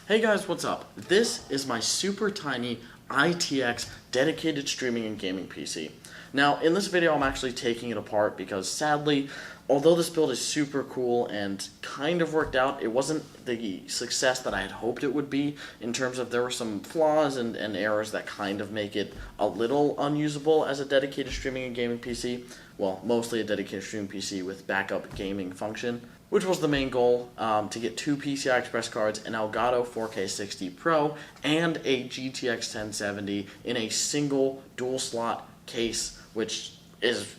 Hey guys, what's up? This is my super tiny ITX dedicated streaming and gaming PC. Now, in this video, I'm actually taking it apart because sadly, although this build is super cool and kind of worked out, it wasn't the success that I had hoped it would be in terms of there were some flaws and errors that kind of make it a little unusable as a dedicated streaming and gaming PC. Well, mostly a dedicated streaming PC with backup gaming function, which was the main goal, to get two PCI Express cards, an Elgato 4K60 Pro, and a GTX 1070 in a single dual slot case, which is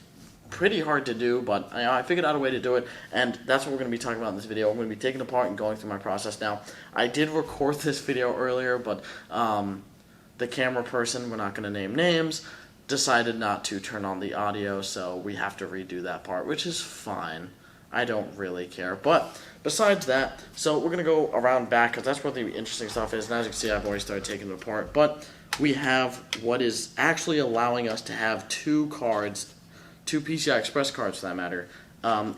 pretty hard to do, but I figured out a way to do it, and that's what we're going to be talking about in this video. I'm going to be taking it apart and going through my process now. I did record this video earlier, but the camera person, we're not going to name names, decided not to turn on the audio, so we have to redo that part, which is fine. I don't really care. But besides that, so we're going to go around back because that's where the interesting stuff is. And as you can see, I've already started taking it apart. But we have what is actually allowing us to have two cards, two PCI Express cards for that matter,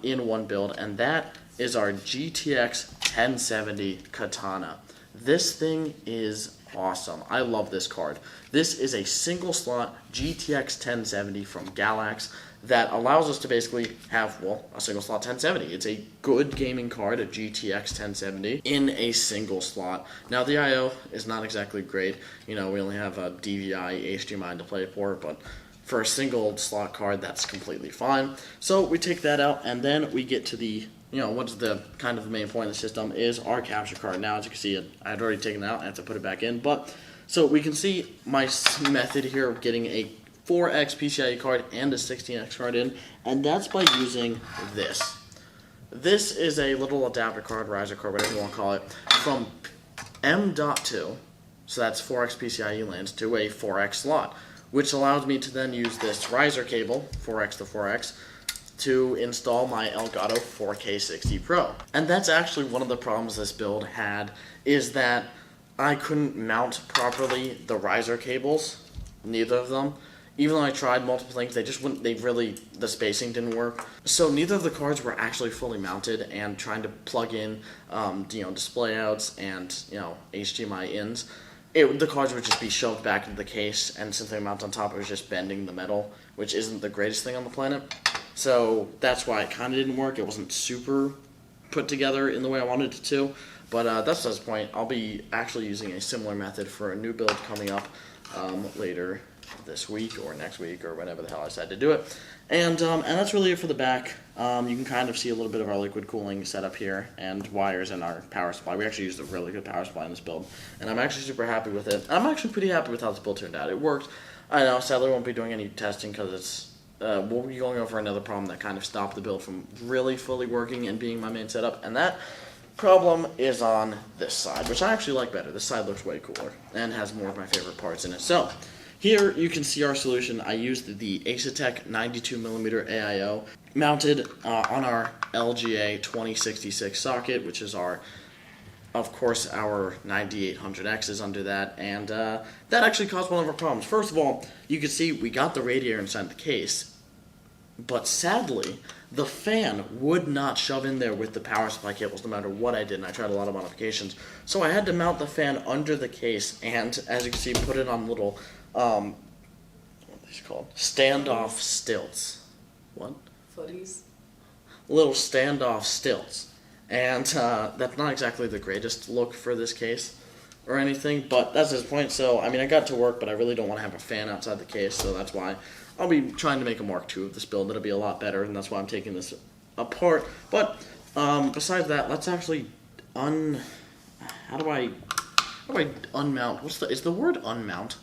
in one build. And that is our GTX 1070 Katana. This thing is awesome. I love this card. This is a single slot GTX 1070 from Galax that allows us to basically have, well, a single slot 1070. It's a good gaming card, a GTX 1070, in a single slot. Now, the I.O. is not exactly great. You know, we only have a DVI, HDMI to play for, but for a single slot card, that's completely fine. So we take that out, and then we get to the, you know, what's the kind of the main point of the system is our capture card. Now, as you can see, I had already taken it out. I have to put it back in. But so we can see my method here of getting a 4X PCIe card and a 16X card in, and that's by using this. This is a little adapter card, riser card, whatever you want to call it, from M.2, so that's 4X PCIe lanes, to a 4X slot, which allows me to then use this riser cable, 4X to 4X, to install my Elgato 4K60 Pro. And that's actually one of the problems this build had, is that I couldn't mount properly the riser cables, neither of them. Even though I tried multiple things, they just wouldn't, the spacing didn't work. So neither of the cards were actually fully mounted, and trying to plug in, display outs and, HDMI ins, the cards would just be shoved back into the case, and since they mount on top, it was just bending the metal, which isn't the greatest thing on the planet. So that's why it kind of didn't work. It wasn't super put together in the way I wanted it to, but that's the point. I'll be actually using a similar method for a new build coming up later this week or next week or whenever the hell I decide to do it. And that's really it for the back. You can kind of see a little bit of our liquid cooling setup here and wires in our power supply. We actually used a really good power supply in this build, and I'm actually super happy with it. I'm actually pretty happy with how this build turned out. It worked. I know, sadly, won't be doing any testing because it's we'll be going over another problem that kind of stopped the build from really fully working and being my main setup, and that problem is on this side, which I actually like better. This side looks way cooler and has more of my favorite parts in it. So here you can see our solution. I used the Asetek 92mm AIO mounted on our LGA 2066 socket, which is of course, our 9800X is under that, and that actually caused one of our problems. First of all, you can see we got the radiator inside the case, but sadly, the fan would not shove in there with the power supply cables no matter what I did, and I tried a lot of modifications. So I had to mount the fan under the case, and as you can see, put it on little what are these called? Standoff stilts. What? Footies. Little standoff stilts. And that's not exactly the greatest look for this case or anything, but that's his point. So, I mean, I got to work, but I really don't want to have a fan outside the case, so that's why I'll be trying to make a Mark II of this build. That'll be a lot better, and that's why I'm taking this apart. But besides that, let's actually how do I unmount? Is the word unmount?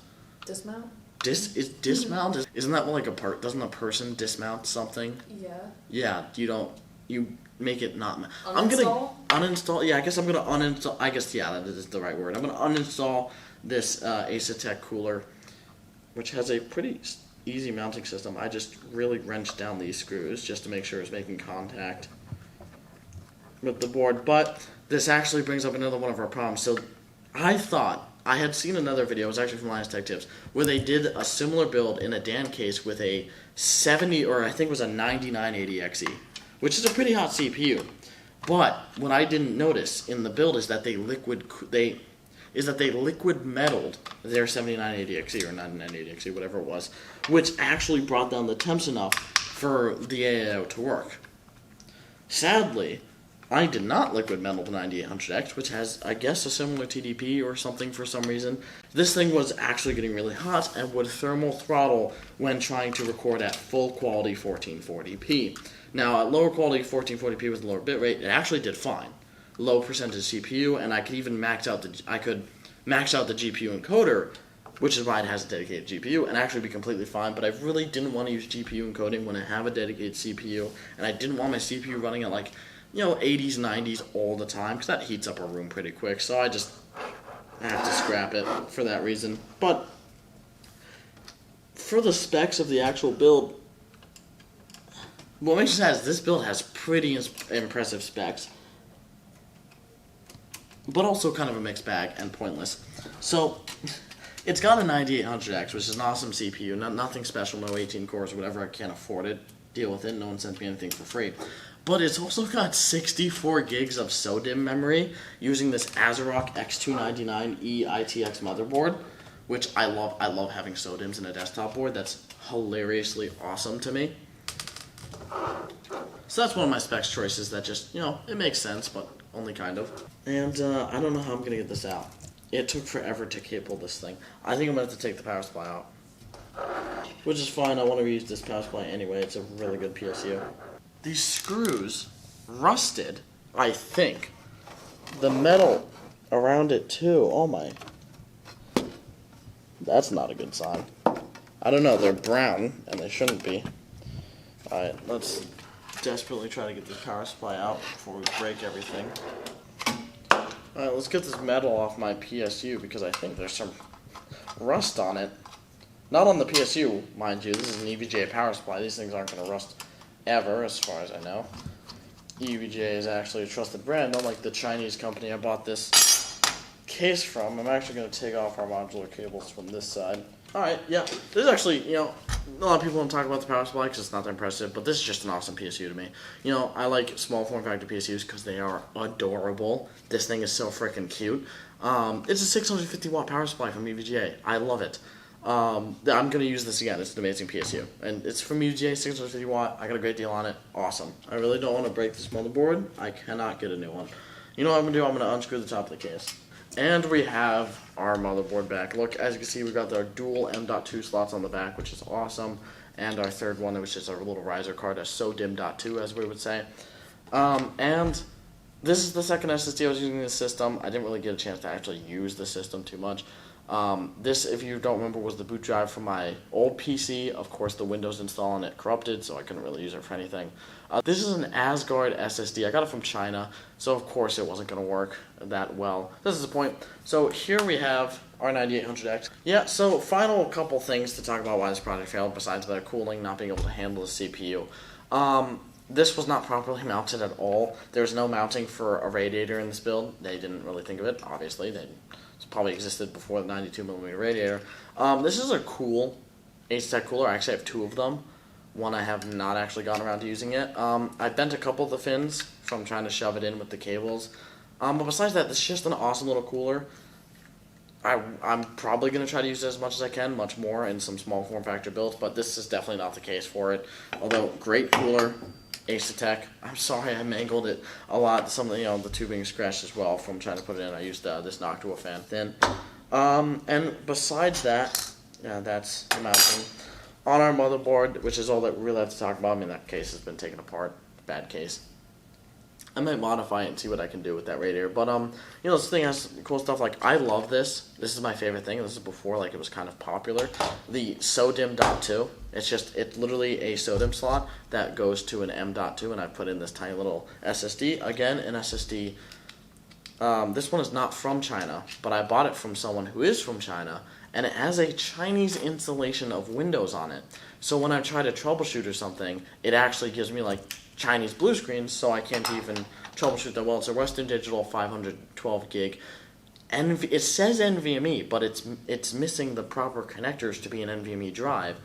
Dismount? Dismount? Isn't that like a part? Doesn't a person dismount something? Yeah. Yeah, you make it not. Uninstall? I'm gonna uninstall. Yeah, I guess I'm gonna uninstall. I guess, yeah, that is the right word. I'm gonna uninstall this Asetek cooler, which has a pretty easy mounting system. I just really wrenched down these screws just to make sure it's making contact with the board. But this actually brings up another one of our problems. So I thought I had seen another video, it was actually from Linus Tech Tips, where they did a similar build in a DAN case with a 70, or I think it was a 9980XE, which is a pretty hot CPU. But what I didn't notice in the build is that they is that they liquid metalled their 7980XE or 9980XE, whatever it was, which actually brought down the temps enough for the AIO to work. Sadly, I did not liquid metal the 9800X, which has, I guess, a similar TDP or something for some reason. This thing was actually getting really hot and would thermal throttle when trying to record at full quality 1440p. Now, at lower quality 1440p with lower bitrate, it actually did fine. Low percentage CPU, and I could even max out the GPU encoder, which is why it has a dedicated GPU, and actually be completely fine. But I really didn't want to use GPU encoding when I have a dedicated CPU, and I didn't want my CPU running at 80s, 90s all the time, because that heats up our room pretty quick, so I have to scrap it for that reason. But for the specs of the actual build, what makes it sad is this build has pretty impressive specs, but also kind of a mixed bag and pointless. So, it's got a 9800X, which is an awesome CPU, nothing special, no 18 cores or whatever, I can't afford it, deal with it, no one sent me anything for free. But it's also got 64 gigs of SODIMM memory using this Asgard X299E ITX motherboard, which I love. I love having SODIMMs in a desktop board. That's hilariously awesome to me. So that's one of my specs choices that just, it makes sense, but only kind of. And I don't know how I'm going to get this out. It took forever to cable this thing. I think I'm going to have to take the power supply out, which is fine. I want to reuse this power supply anyway. It's a really good PSU. These screws rusted, I think. The metal around it too. Oh my. That's not a good sign. I don't know, they're brown, and they shouldn't be. Alright, let's desperately try to get this power supply out before we break everything. Alright, let's get this metal off my PSU, because I think there's some rust on it. Not on the PSU, mind you. This is an EVGA power supply. These things aren't going to rust ever, as far as I know. EVGA is actually a trusted brand, unlike the Chinese company I bought this case from. I'm actually going to take off our modular cables from this side. Alright, yeah, there's actually, a lot of people don't talk about the power supply because it's not that impressive, but this is just an awesome PSU to me. I like small form factor PSUs because they are adorable. This thing is so freaking cute. It's a 650 watt power supply from EVGA. I love it. I'm going to use this again. It's an amazing PSU. And it's from UJ, 650 watt. I got a great deal on it. Awesome. I really don't want to break this motherboard. I cannot get a new one. You know what I'm going to do? I'm going to unscrew the top of the case. And we have our motherboard back. Look, as you can see, we got our dual M.2 slots on the back, which is awesome. And our third one, which is our little riser card, a SODIMM.2, as we would say. And this is the second SSD I was using in this system. I didn't really get a chance to actually use the system too much. This, if you don't remember, was the boot drive from my old PC. Of course, the Windows install on it corrupted, so I couldn't really use it for anything. This is an Asgard Ssd. I got it from China, so of course it wasn't going to work that well. This is the point. So here we have our 9800X. Yeah, so final couple things to talk about why this project failed, besides the cooling not being able to handle the CPU. This was not properly mounted at all. There's no mounting for a radiator in this build. They didn't really think of it, obviously. It probably existed before the 92mm radiator. This is a cool Asetek cooler. I actually have two of them. One I have not actually gotten around to using yet. I bent a couple of the fins from trying to shove it in with the cables. But besides that, this is just an awesome little cooler. I'm probably going to try to use it as much as I can, much more in some small form factor builds, but this is definitely not the case for it. Although, great cooler, Asetek. I'm sorry I mangled it a lot. Some of the tubing scratched as well from trying to put it in. I used this Noctua fan thin. And besides that, yeah, that's the mounting. On our motherboard, which is all that we really have to talk about. I mean, that case has been taken apart. Bad case. I might modify it and see what I can do with that radiator. But, this thing has cool stuff. Like, I love this. This is my favorite thing. This is before, it was kind of popular. The SODIMM.2. It's literally a SODIMM slot that goes to an M.2, and I put in this tiny little SSD. Again, an SSD. This one is not from China, but I bought it from someone who is from China, and it has a Chinese installation of Windows on it. So when I try to troubleshoot or something, it actually gives me, Chinese blue screens, so I can't even troubleshoot that well. It's a Western Digital 512 gig. It says NVMe, but it's missing the proper connectors to be an NVMe drive.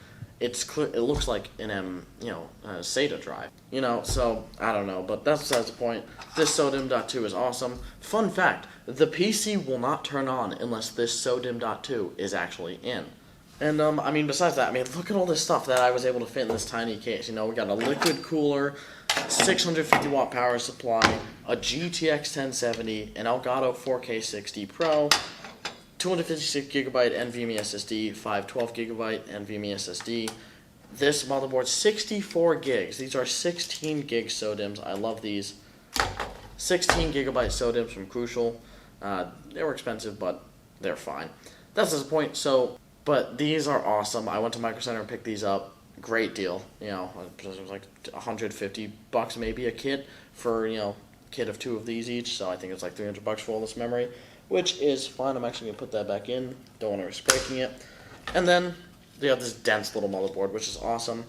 it's clear, it looks like an SATA drive. So I don't know, but that's besides the point. This SODIMM.2 is awesome. Fun fact, the PC will not turn on unless this SODIMM.2 is actually in. And, besides that, look at all this stuff that I was able to fit in this tiny case. We got a liquid cooler, 650 watt power supply, a GTX 1070, an Elgato 4K 60 Pro, 256 gigabyte NVMe SSD, 512 gigabyte NVMe SSD. This motherboard, 64 gigs. These are 16 gig SODIMMs. I love these. 16 gigabyte SODIMMs from Crucial. They were expensive, but they're fine. That's the point. But these are awesome. I went to Micro Center and picked these up. Great deal. It was like $150 maybe a kit for, kit of 2 of these each. So I think it's like $300 for all this memory, which is fine. I'm actually going to put that back in. Don't want to risk breaking it. And then they have this dense little motherboard, which is awesome.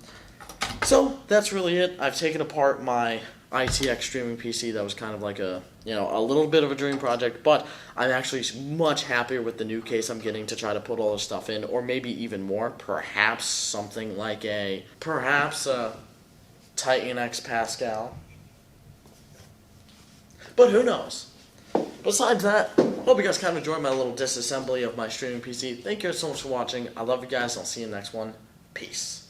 So that's really it. I've taken apart my ITX streaming PC. That was kind of like a little bit of a dream project, but I'm actually much happier with the new case I'm getting to try to put all this stuff in, or maybe even more. Perhaps something like a Titan X Pascal. But who knows? Besides that, hope you guys kind of enjoyed my little disassembly of my streaming PC. Thank you so much for watching. I love you guys. I'll see you in the next one. Peace.